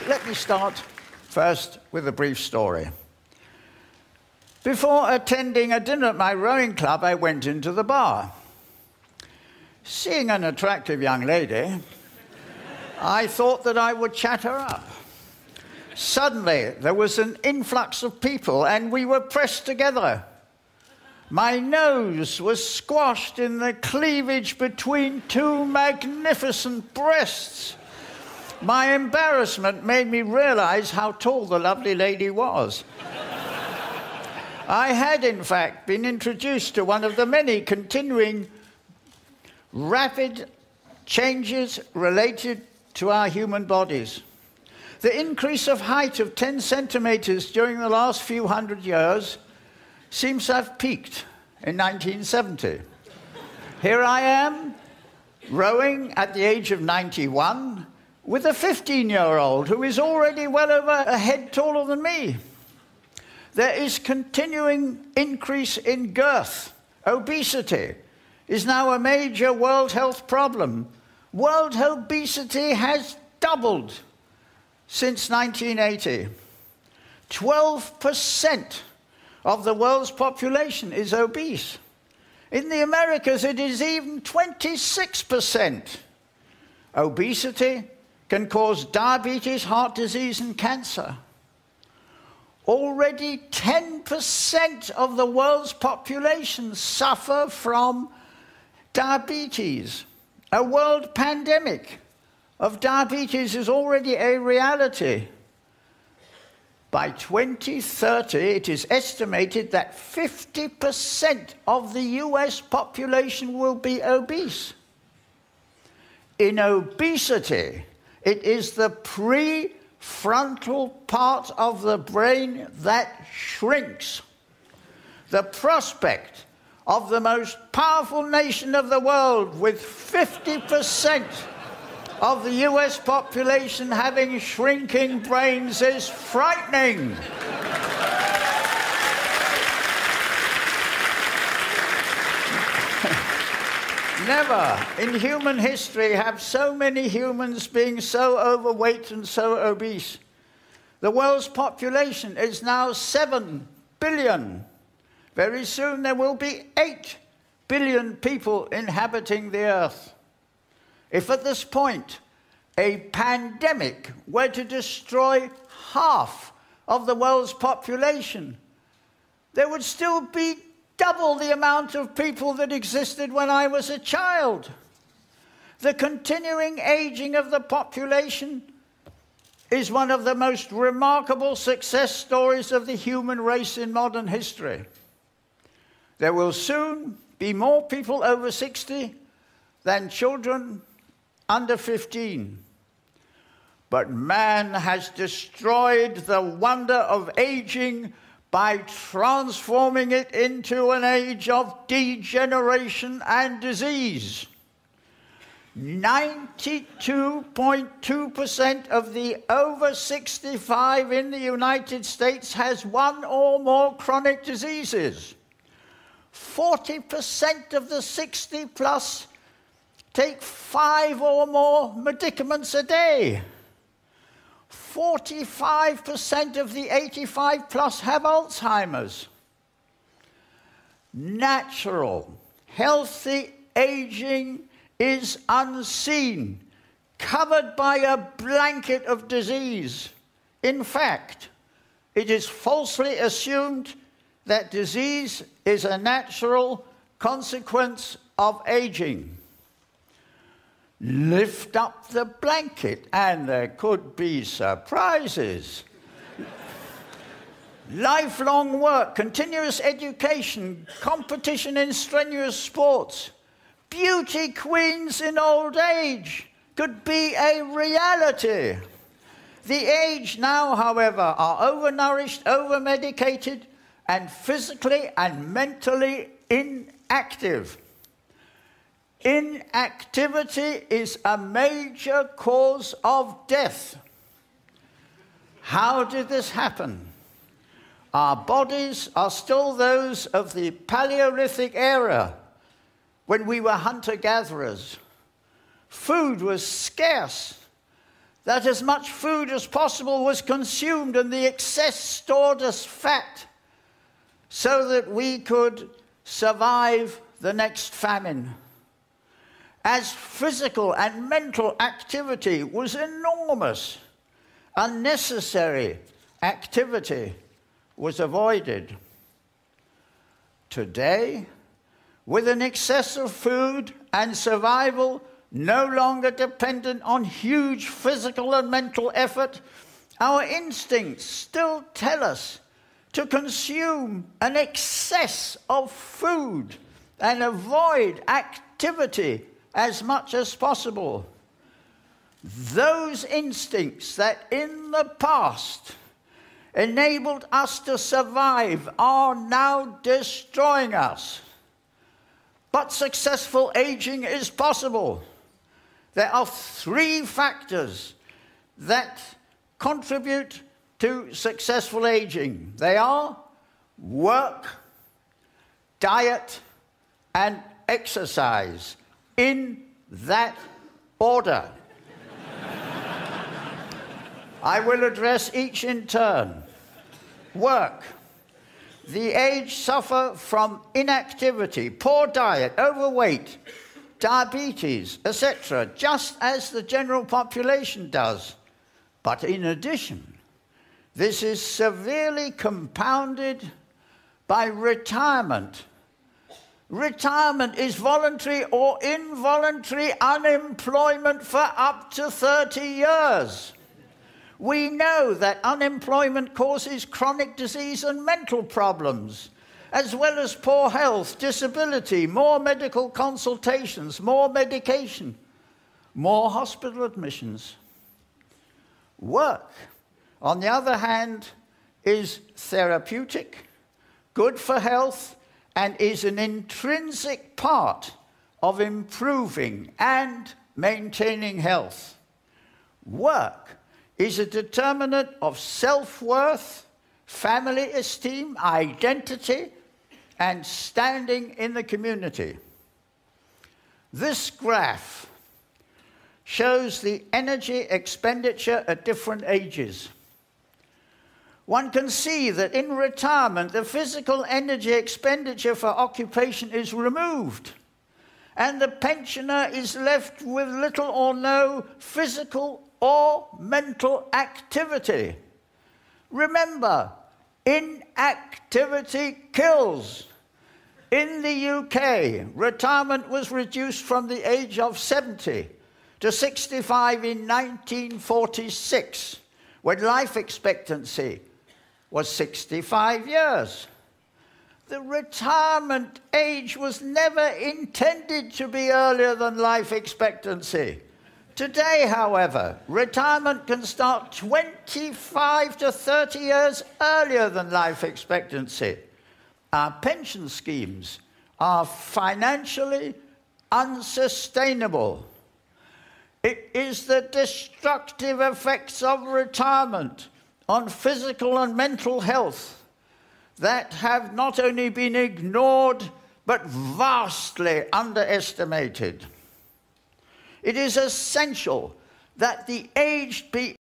Let me start first with a brief story. Before attending a dinner at my rowing club, I went into the bar. Seeing an attractive young lady, I thought that I would chat her up. Suddenly, there was an influx of people, and we were pressed together. My nose was squashed in the cleavage between two magnificent breasts. My embarrassment made me realize how tall the lovely lady was. I had, in fact, been introduced to one of the many continuing rapid changes related to our human bodies. The increase of height of 10 centimeters during the last few hundred years seems to have peaked in 1970. Here I am, rowing at the age of 91, with a 15-year-old who is already well over a head taller than me. There is continuing increase in girth. Obesity is now a major world health problem. World obesity has doubled since 1980. 12% of the world's population is obese. In the Americas, it is even 26%. Obesity can cause diabetes, heart disease, and cancer. Already 10% of the world's population suffer from diabetes. A world pandemic of diabetes is already a reality. By 2030, it is estimated that 50% of the US population will be obese. In obesity, it is the prefrontal part of the brain that shrinks. The prospect of the most powerful nation of the world, with 50% of the US population having shrinking brains, is frightening. Never in human history have so many humans been so overweight and so obese. The world's population is now 7 billion. Very soon there will be 8 billion people inhabiting the earth. If at this point a pandemic were to destroy half of the world's population, there would still be double the amount of people that existed when I was a child. The continuing aging of the population is one of the most remarkable success stories of the human race in modern history. There will soon be more people over 60 than children under 15. But man has destroyed the wonder of aging by transforming it into an age of degeneration and disease. 92.2% of the over 65 in the United States has one or more chronic diseases. 40% of the 60 plus take 5 or more medicaments a day. 45% of the 85 plus have Alzheimer's. Natural, healthy aging is unseen, covered by a blanket of disease. In fact, it is falsely assumed that disease is a natural consequence of aging. Lift up the blanket and there could be surprises. Lifelong work, continuous education, competition in strenuous sports, beauty queens in old age could be a reality. The aged now, however, are overnourished, overmedicated, and physically and mentally inactive. Inactivity is a major cause of death. How did this happen? Our bodies are still those of the Paleolithic era, when we were hunter-gatherers. Food was scarce. that as much food as possible was consumed and the excess stored as fat so that we could survive the next famine. As physical and mental activity was enormous, unnecessary activity was avoided. Today, with an excess of food and survival no longer dependent on huge physical and mental effort, our instincts still tell us to consume an excess of food and avoid activity as much as possible. Those instincts that in the past enabled us to survive are now destroying us. But successful aging is possible. There are three factors that contribute to successful aging. They are work, diet, and exercise, in that order. I will address each in turn. Work. The aged suffer from inactivity, poor diet, overweight, diabetes, etc., just as the general population does. But in addition, this is severely compounded by retirement. Retirement is voluntary or involuntary unemployment for up to 30 years. We know that unemployment causes chronic disease and mental problems, as well as poor health, disability, more medical consultations, more medication, more hospital admissions. Work, on the other hand, is therapeutic, good for health, and is an intrinsic part of improving and maintaining health. Work is a determinant of self-worth, family esteem, identity, and standing in the community. This graph shows the energy expenditure at different ages. One can see that in retirement, the physical energy expenditure for occupation is removed, and the pensioner is left with little or no physical or mental activity. Remember, inactivity kills. In the UK, retirement was reduced from the age of 70 to 65 in 1946, when life expectancy was 65 years. The retirement age was never intended to be earlier than life expectancy. Today, however, retirement can start 25 to 30 years earlier than life expectancy. Our pension schemes are financially unsustainable. It is the destructive effects of retirement on physical and mental health that have not only been ignored, but vastly underestimated. It is essential that the aged be